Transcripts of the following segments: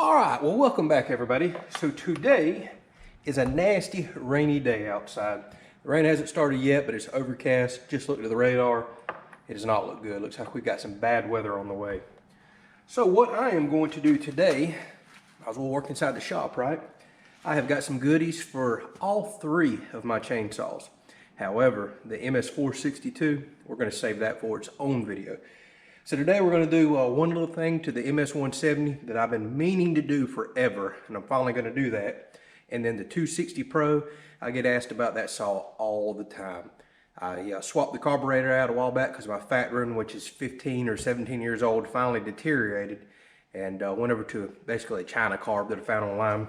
All right, well, welcome back, everybody. So today is a nasty rainy day outside. The rain hasn't started yet, but it's overcast. Just looked at the radar. It does not look good. Looks like we've got some bad weather on the way. So what I am going to do today, I was well work inside the shop, right? I have got some goodies for all three of my chainsaws. However, the MS462, we're going to save that for its own video. So today we're going to do one little thing to the MS170 that I've been meaning to do forever, and I'm finally going to do that. And then the 260 Pro, I get asked about that saw all the time. I swapped the carburetor out a while back because my fat run, which is 15 or 17 years old, finally deteriorated, and went over to basically a China carb that I found online.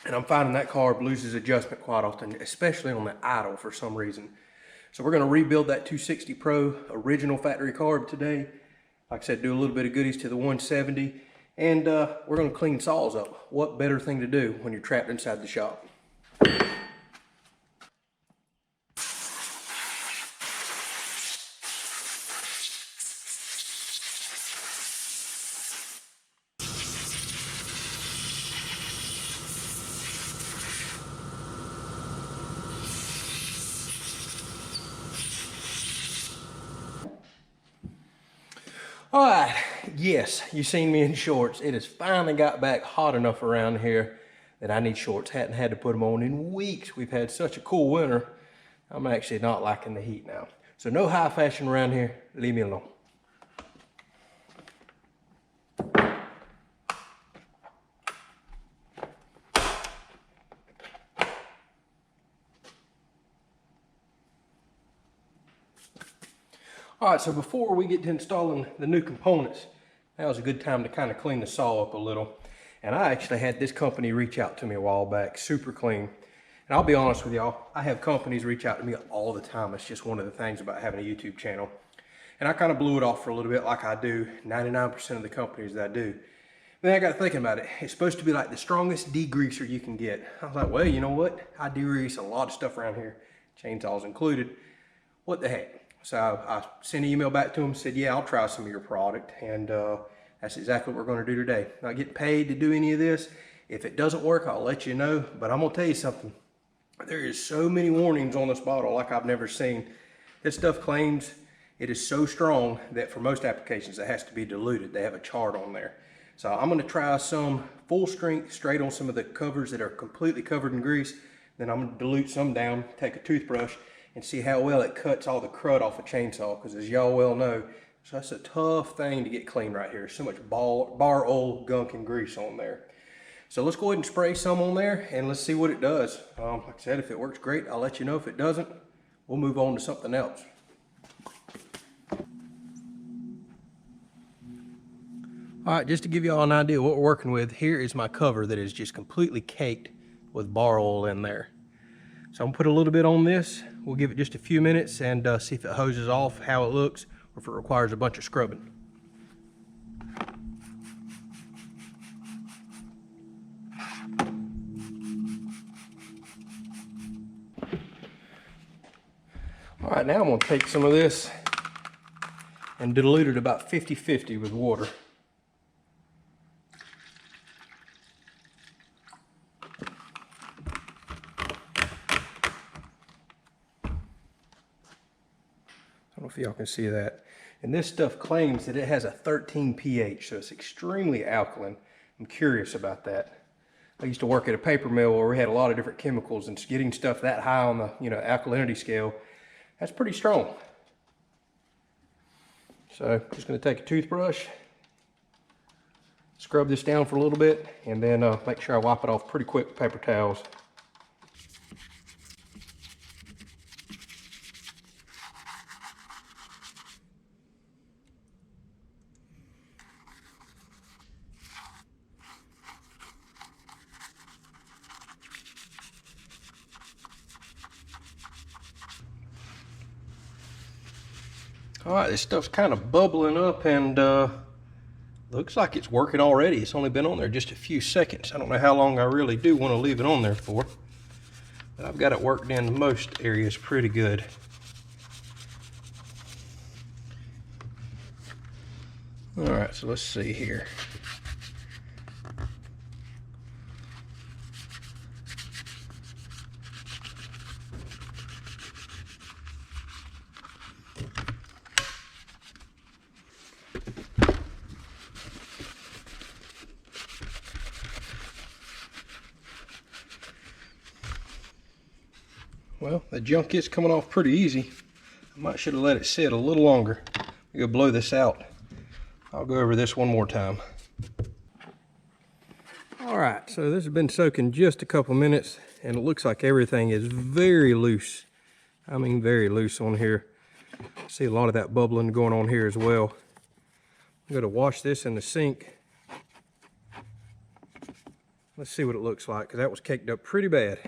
And I'm finding that carb loses adjustment quite often, especially on the idle for some reason. So we're going to rebuild that 260 Pro original factory carb today. Like I said, do a little bit of goodies to the 170, and we're going to clean saws up. What better thing to do when you're trapped inside the shop? All right, yes, you've seen me in shorts. It has finally got back hot enough around here that I need shorts. Hadn't had to put them on in weeks. We've had such a cool winter. I'm actually not liking the heat now. So no high fashion around here. Leave me alone. All right, so before we get to installing the new components, now is a good time to kind of clean the saw up a little. And I actually had this company reach out to me a while back, super clean. And I'll be honest with y'all, I have companies reach out to me all the time. It's just one of the things about having a YouTube channel. And I kind of blew it off for a little bit like I do 99% of the companies that I do. Then I got thinking about it. It's supposed to be like the strongest degreaser you can get. I was like, well, you know what? I degrease a lot of stuff around here, chainsaws included. What the heck? So I sent an email back to him, said, yeah, I'll try some of your product. And that's exactly what we're going to do today. Not getting paid to do any of this. If it doesn't work, I'll let you know. But I'm going to tell you something. There is so many warnings on this bottle like I've never seen. This stuff claims it is so strong that for most applications it has to be diluted. They have a chart on there. So I'm going to try some full strength straight on some of the covers that are completely covered in grease. Then I'm going to dilute some down, take a toothbrush, and see how well it cuts all the crud off a chainsaw, because as y'all well know, so that's a tough thing to get clean right here. So much bar oil, gunk, and grease on there. So let's go ahead and spray some on there, and let's see what it does. Like I said, if it works great, I'll let you know. If it doesn't, we'll move on to something else. All right, just to give you all an idea what we're working with, here is my cover that is just completely caked with bar oil in there. So I'm gonna put a little bit on this. We'll give it just a few minutes and see if it hoses off, how it looks, or if it requires a bunch of scrubbing. All right, now I'm gonna take some of this and dilute it about 50-50 with water. I don't know if y'all can see that. And this stuff claims that it has a 13 pH, so it's extremely alkaline. I'm curious about that. I used to work at a paper mill where we had a lot of different chemicals, and getting stuff that high on the alkalinity scale, that's pretty strong. So just going to take a toothbrush, scrub this down for a little bit, and then make sure I wipe it off pretty quick with paper towels. All right, this stuff's kind of bubbling up, and looks like it's working already. It's only been on there just a few seconds. I don't know how long I really do want to leave it on there for, but I've got it worked in most areas pretty good. All right, so let's see here. Well, the junk is coming off pretty easy. I might should have let it sit a little longer. I'm gonna blow this out. I'll go over this one more time. All right, so this has been soaking just a couple minutes, and it looks like everything is very loose. I mean, very loose on here. See a lot of that bubbling going on here as well. I'm gonna wash this in the sink. Let's see what it looks like, because that was caked up pretty bad.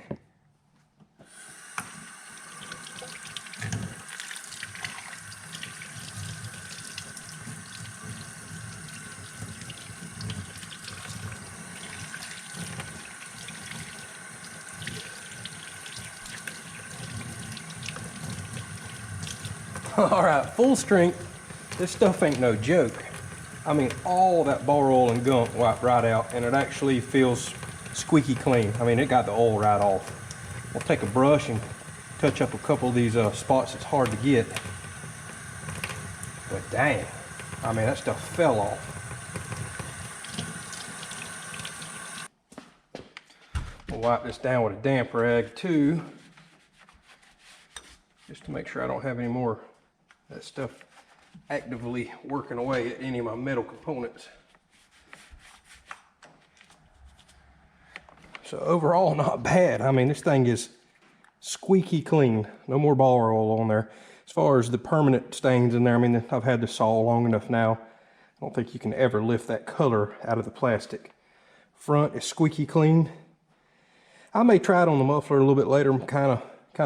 All right, full strength. This stuff ain't no joke. I mean, all that bar oil and gunk wiped right out, and it actually feels squeaky clean. I mean, it got the oil right off. We'll take a brush and touch up a couple of these spots that's hard to get. But dang, I mean, that stuff fell off. We'll wipe this down with a damp rag too, just to make sure I don't have any more that stuff actively working away at any of my metal components. So overall, not bad. I mean, this thing is squeaky clean. No more bar oil on there. As far as the permanent stains in there, I mean, I've had this saw long enough now. I don't think you can ever lift that color out of the plastic. Front is squeaky clean. I may try it on the muffler a little bit later. I'm kind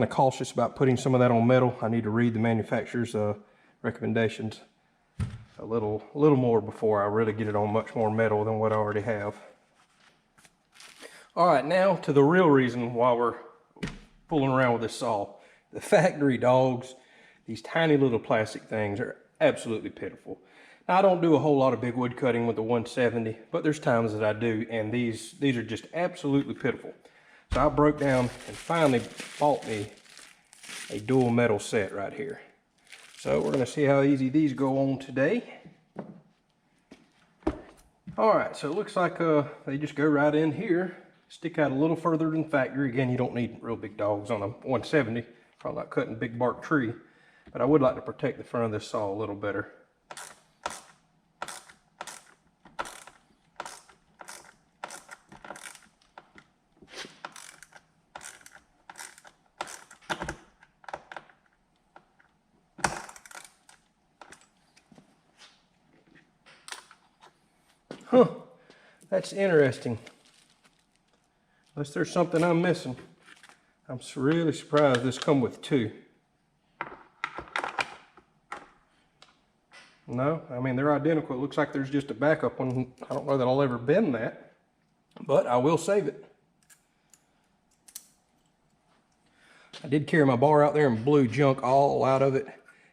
of cautious about putting some of that on metal. I need to read the manufacturer's recommendations a little more before I really get it on much more metal than what I already have. All right, now to the real reason why we're fooling around with this saw. The factory dogs, these tiny little plastic things, are absolutely pitiful. Now, I don't do a whole lot of big wood cutting with the 170, but there's times that I do, and these are just absolutely pitiful. So I broke down and finally bought me a dual metal set right here. So we're gonna see how easy these go on today. All right, so it looks like they just go right in here, stick out a little further than factory. Again, you don't need real big dogs on a 170, probably not cutting big bark tree, but I would like to protect the front of this saw a little better. Huh, that's interesting. Unless there's something I'm missing. I'm really surprised this come with two. No, I mean, they're identical. It looks like there's just a backup one. I don't know that I'll ever bend that, but I will save it. I did carry my bar out there and blew junk all out of it.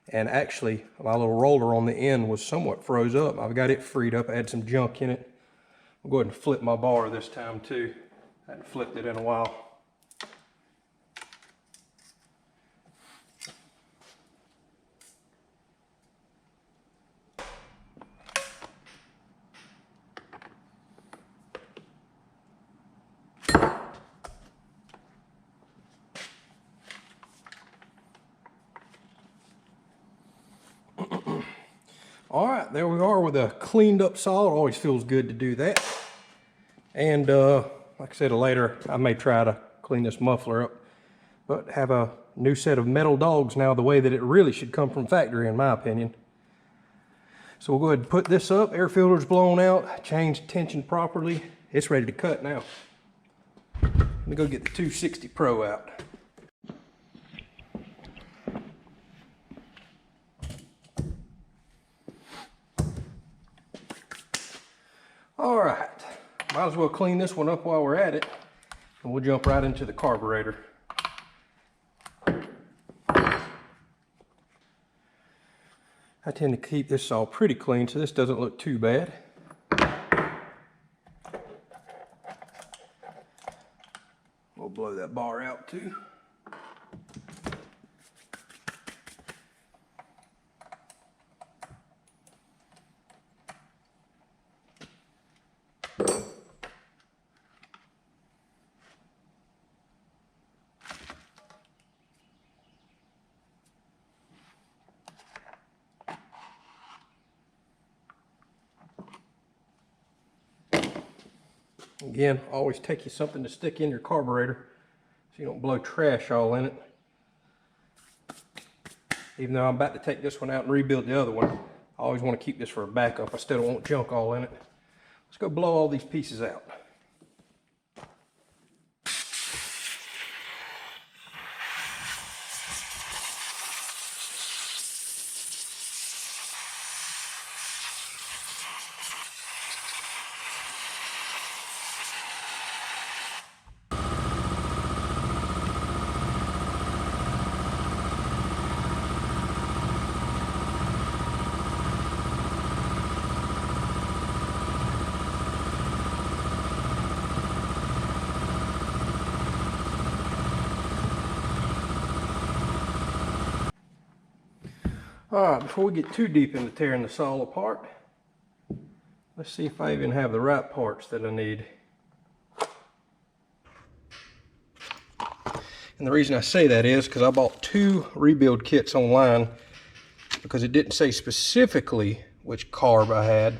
And actually, my little roller on the end was somewhat froze up. I've got it freed up. I had some junk in it. I'll go ahead and flip my bar this time too. I hadn't flipped it in a while. All right, there we are with a cleaned up saw. It always feels good to do that. And like I said, later I may try to clean this muffler up, but have a new set of metal dogs now the way that it really should come from factory, in my opinion. So we'll go ahead and put this up. Air filter's blown out, changed tension properly. It's ready to cut now. Let me go get the 260 Pro out. All right, might as well clean this one up while we're at it, and we'll jump right into the carburetor. I tend to keep this saw pretty clean, so this doesn't look too bad. We'll blow that bar out too. Again, always take you something to stick in your carburetor so you don't blow trash all in it. Even though I'm about to take this one out and rebuild the other one, I always want to keep this for a backup. I still don't want junk all in it. Let's go blow all these pieces out. Alright, before we get too deep into tearing this all apart, let's see if I even have the right parts that I need. And the reason I say that is because I bought 2 rebuild kits online because it didn't say specifically which carb I had.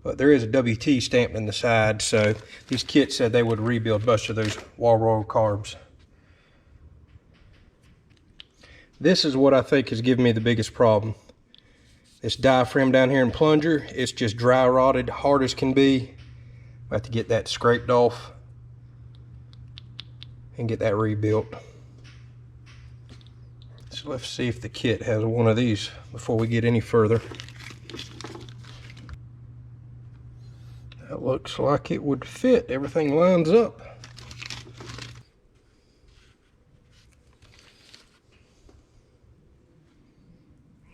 But there is a WT stamped in the side, so these kits said they would rebuild most of those wall roll carbs. This is what I think has given me the biggest problem. This diaphragm down here in plunger, it's just dry rotted, hard as can be. I have to get that scraped off and get that rebuilt. So let's see if the kit has one of these before we get any further. That looks like it would fit. Everything lines up.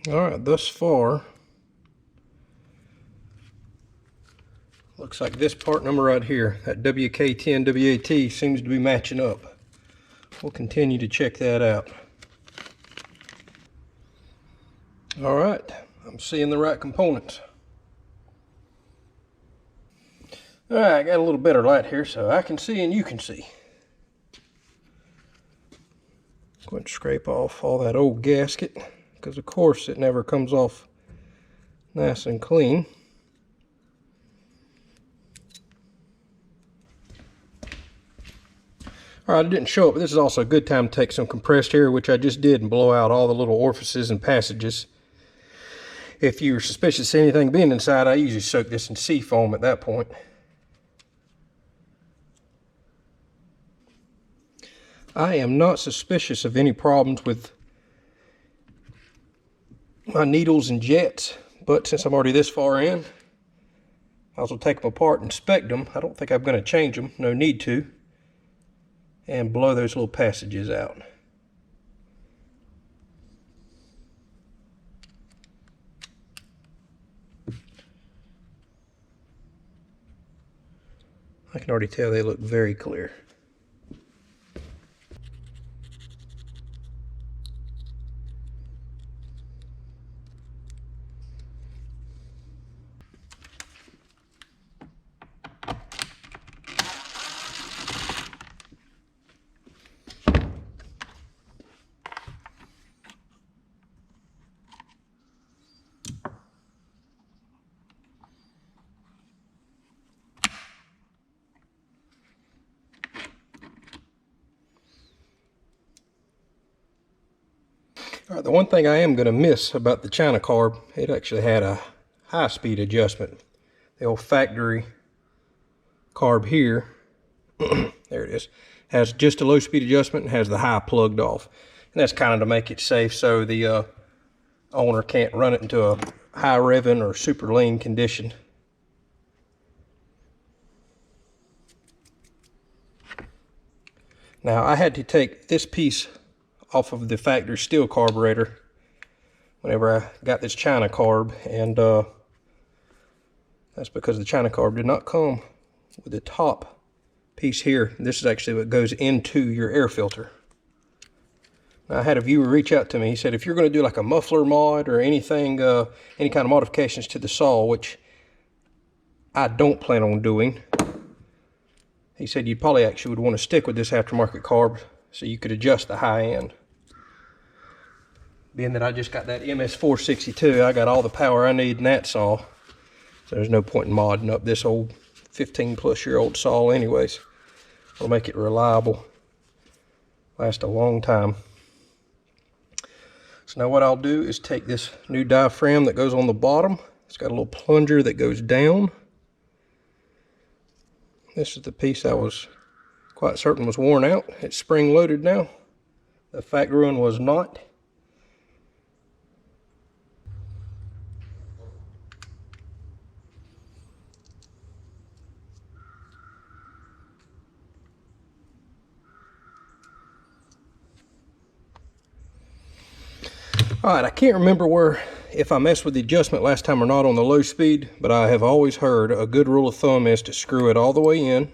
Alright, thus far, looks like this part number right here, that WK10 WAT, seems to be matching up. We'll continue to check that out. Alright, I'm seeing the right components. Alright, I got a little better light here so I can see and you can see. Go ahead and scrape off all that old gasket, because of course it never comes off nice and clean. Alright, I didn't show it, but this is also a good time to take some compressed air, which I just did, and blow out all the little orifices and passages. If you're suspicious of anything being inside, I usually soak this in sea foam at that point. I am not suspicious of any problems with my needles and jets, but since I'm already this far in, I will take them apart and inspect them. I don't think I'm going to change them, no need to, and blow those little passages out. I can already tell they look very clear. Alright, the one thing I am going to miss about the China carb, it actually had a high speed adjustment. The old factory carb here, there it is, has just a low speed adjustment and has the high plugged off. And that's kind of to make it safe so the owner can't run it into a high revving or super lean condition. Now I had to take this piece off of the factory Stihl carburetor whenever I got this China carb, and that's because the China carb did not come with the top piece here. This is actually what goes into your air filter. Now, I had a viewer reach out to me. He said if you're going to do like a muffler mod or anything, any kind of modifications to the saw, which I don't plan on doing, he said you probably actually would want to stick with this aftermarket carb so you could adjust the high end. Being that I just got that MS462, I got all the power I need in that saw. So there's no point in modding up this old 15-plus-year-old saw anyways. It'll make it reliable, last a long time. So now what I'll do is take this new diaphragm that goes on the bottom. It's got a little plunger that goes down. This is the piece I was quite certain was worn out. It's spring loaded now. The factory one was not. Alright, I can't remember if I messed with the adjustment last time or not on the low speed, but I have always heard a good rule of thumb is to screw it all the way in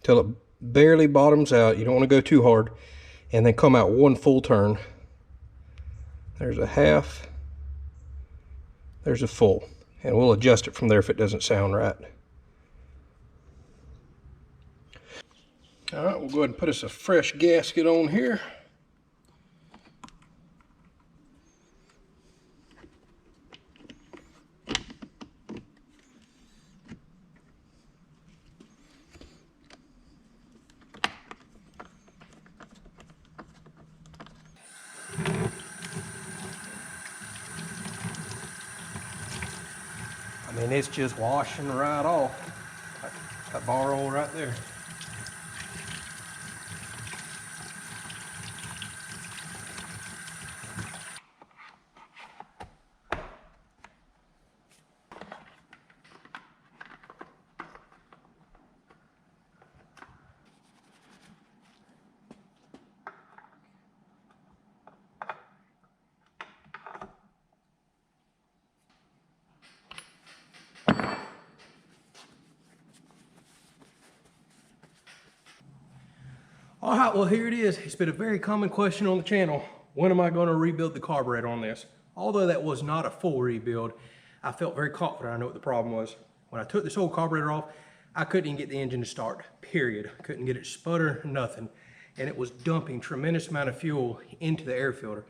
till it barely bottoms out. You don't want to go too hard, and then come out one full turn. There's a half, there's a full, and we'll adjust it from there if it doesn't sound right. Alright, we'll go ahead and put us a fresh gasket on here. I mean, it's just washing right off. That bar roll right there. All right, well, here it is. It's been a very common question on the channel. When am I going to rebuild the carburetor on this? Although that was not a full rebuild, I felt very confident I knew what the problem was. When I took this old carburetor off, I couldn't even get the engine to start, period. Couldn't get it to sputter, nothing. And it was dumping tremendous amount of fuel into the air filter.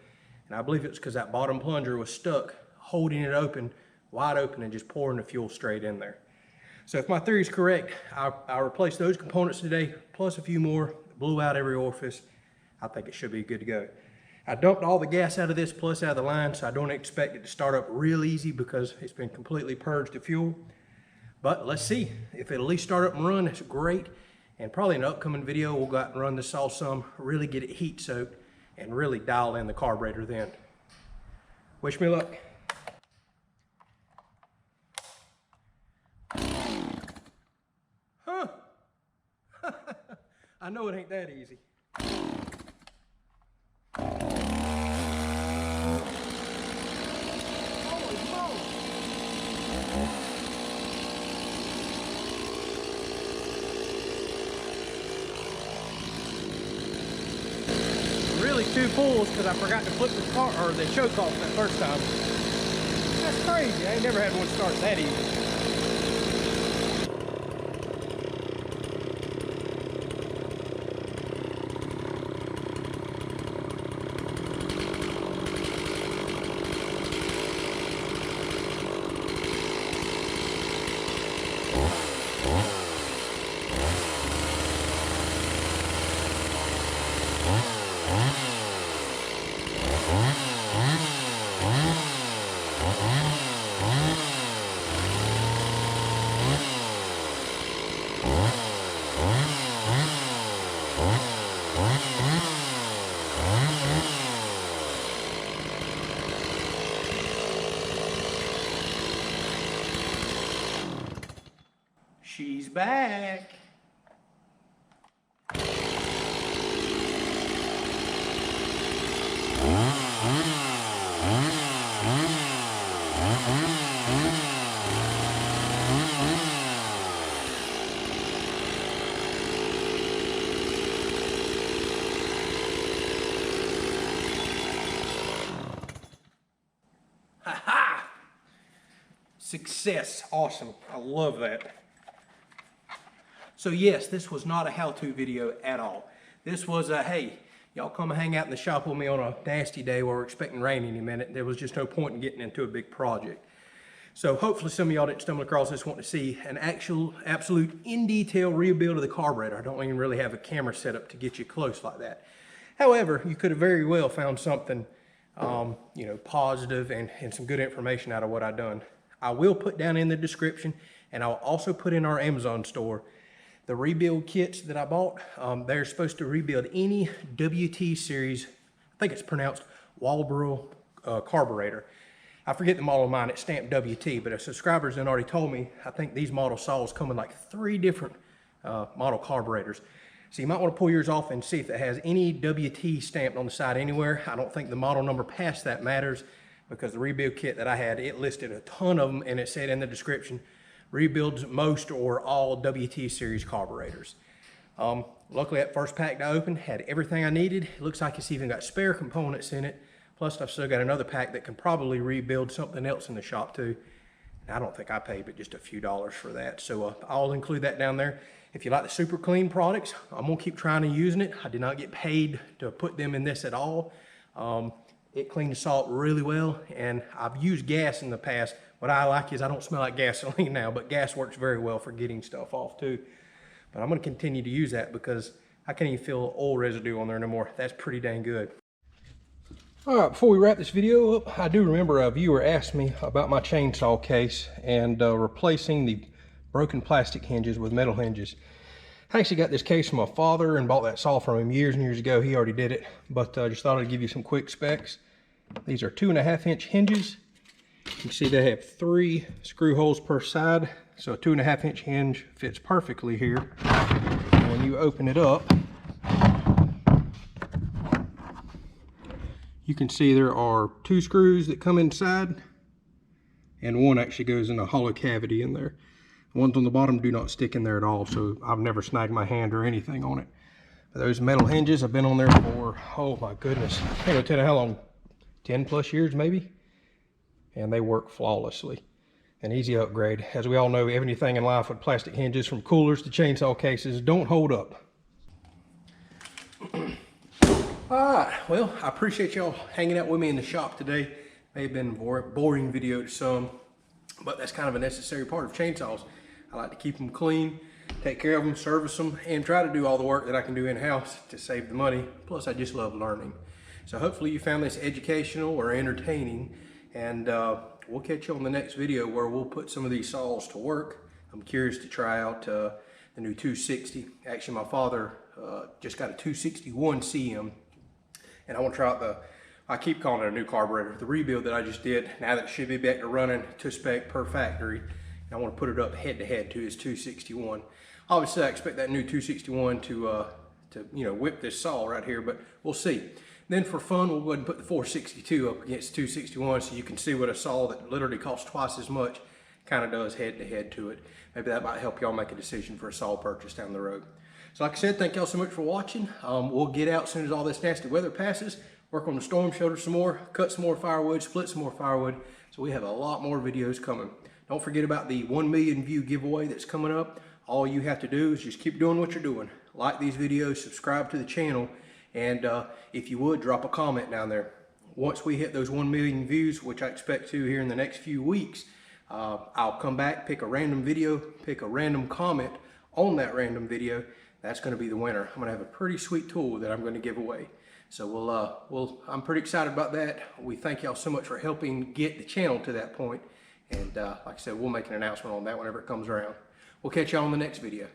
And I believe it was because that bottom plunger was stuck, holding it open, wide open, and just pouring the fuel straight in there. So if my theory is correct, I'll replace those components today, plus a few more. Blew out every orifice. I think it should be good to go. I dumped all the gas out of this plus out of the line, so I don't expect it to start up real easy because it's been completely purged of fuel. But let's see. If it'll at least start up and run, it's great. And probably in an upcoming video, we'll go out and run this saw some, really get it heat soaked, and really dial in the carburetor then. Wish me luck. Huh. I know it ain't that easy. Holy moly! Really two pulls because I forgot to flip the car or the choke off that first time. That's crazy. I ain't never had one start that easy. She's back. Ha-ha! Success. Awesome. I love that. So yes, this was not a how-to video at all. This was a, hey, y'all come hang out in the shop with me on a nasty day where we're expecting rain any minute. There was just no point in getting into a big project. So hopefully some of y'all didn't stumble across this, want to see an absolute in detail rebuild of the carburetor. I don't even really have a camera set up to get you close like that. However, you could have very well found something, you know, positive and some good information out of what I've done. I will put down in the description, and I'll also put in our Amazon store the rebuild kits that I bought. They're supposed to rebuild any WT series, I think it's pronounced Walbro carburetor. I forget the model of mine, it's stamped WT, but a subscriber's then already told me, I think these model saws come in like 3 different model carburetors. So you might want to pull yours off and see if it has any WT stamped on the side anywhere. I don't think the model number past that matters, because the rebuild kit that I had, it listed a ton of them, and it said in the description, rebuilds most or all WT series carburetors. Luckily that first pack I opened had everything I needed. It looks like it's even got spare components in it. Plus I've still got another pack that can probably rebuild something else in the shop too. And I don't think I paid but just a few dollars for that. So I'll include that down there. If you like the super clean products, I'm gonna keep trying and using it. I did not get paid to put them in this at all. It cleaned the salt really well, and I've used gas in the past. What I like is I don't smell like gasoline now, but gas works very well for getting stuff off too. But I'm gonna continue to use that because I can't even feel oil residue on there no more. That's pretty dang good. All right, before we wrap this video up, I do remember a viewer asked me about my chainsaw case and replacing the broken plastic hinges with metal hinges. I actually got this case from my father and bought that saw from him years and years ago. He already did it, but I just thought I'd give you some quick specs. These are 2.5-inch hinges. You can see they have 3 screw holes per side, so a 2.5-inch hinge fits perfectly here. And when you open it up, you can see there are 2 screws that come inside, and one actually goes in a hollow cavity in there. The ones on the bottom do not stick in there at all, so I've never snagged my hand or anything on it. But those metal hinges have been on there for, oh my goodness, I can't tell you how long, 10 plus years maybe, and they work flawlessly. An easy upgrade. As we all know, everything in life with plastic hinges, from coolers to chainsaw cases, don't hold up. All right, well, I appreciate y'all hanging out with me in the shop today. May have been a boring video to some, but that's kind of a necessary part of chainsaws. I like to keep them clean, take care of them, service them, and try to do all the work that I can do in-house to save the money. Plus, I just love learning. So hopefully you found this educational or entertaining, and we'll catch you on the next video where we'll put some of these saws to work. I'm curious to try out the new 260. Actually, my father just got a 261 CM. And I want to try out I keep calling it a new carburetor, the rebuild that I just did. Now that it should be back to running to spec per factory. And I want to put it up head to head to his 261. Obviously, I expect that new 261 to you know, whip this saw right here, but we'll see. Then for fun, we'll go ahead and put the 462 up against 261 so you can see what a saw that literally costs twice as much kind of does head to head to it. Maybe that might help y'all make a decision for a saw purchase down the road. So like I said, thank y'all so much for watching. We'll get out as soon as all this nasty weather passes, work on the storm shelter some more, cut some more firewood, split some more firewood. So we have a lot more videos coming. Don't forget about the 1 million view giveaway that's coming up. All you have to do is just keep doing what you're doing. Like these videos, subscribe to the channel, and if you would, drop a comment down there. Once we hit those 1 million views, which I expect to here in the next few weeks, I'll come back, pick a random video, pick a random comment on that random video. That's going to be the winner. I'm going to have a pretty sweet tool that I'm going to give away. So I'm pretty excited about that. We thank y'all so much for helping get the channel to that point. And like I said, we'll make an announcement on that whenever it comes around. We'll catch y'all on the next video.